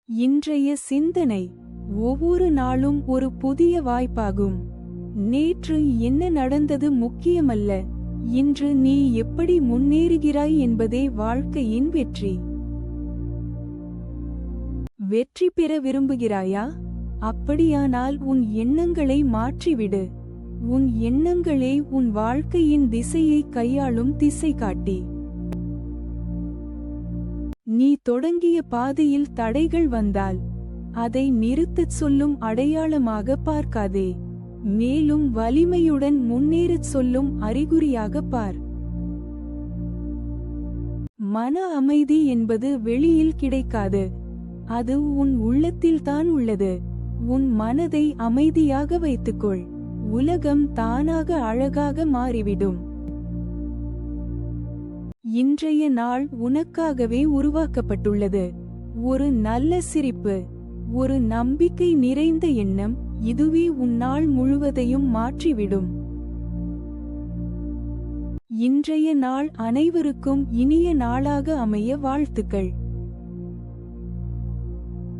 இன்றைய சிந்தனை. ஒவ்வொரு நாளும் ஒரு புதிய வாய்ப்பாகும். நேற்று என்ன நடந்தது முக்கியமல்ல, இன்று நீ எப்படி முன்னேறுகிறாய் என்பதே வாழ்க்கையின் வெற்றி. வெற்றி பெற விரும்புகிறாயா? அப்படியானால் உன் எண்ணங்களை மாற்றிவிடு. உன் எண்ணங்களே உன் வாழ்க்கையின் திசையை கையாளும் திசைகாட்டி. நீ தொடங்கிய பாதையில் தடைகள் வந்தால் அதை நிறுத்தச் சொல்லும் அடையாளமாக பார்க்காதே, மேலும் வலிமையுடன் முன்னேறச் சொல்லும் அறிகுறியாக பார். மன அமைதி என்பது வெளியில் கிடைக்காது, அது உன் உள்ளத்தில்தான் உள்ளது. உன் மனதை அமைதியாக வைத்துக்கொள், உலகம் தானாக அழகாக மாறிவிடும். இன்றைய நாள் உனக்காகவே உருவாக்கப்பட்டுள்ளது. ஒரு நல்ல சிரிப்பு, ஒரு நம்பிக்கை நிறைந்த எண்ணம், இதுவே உன் நாள் முழுவதையும் மாற்றிவிடும். இன்றைய நாள் அனைவருக்கும் இனிய நாளாக அமைய வாழ்த்துக்கள்.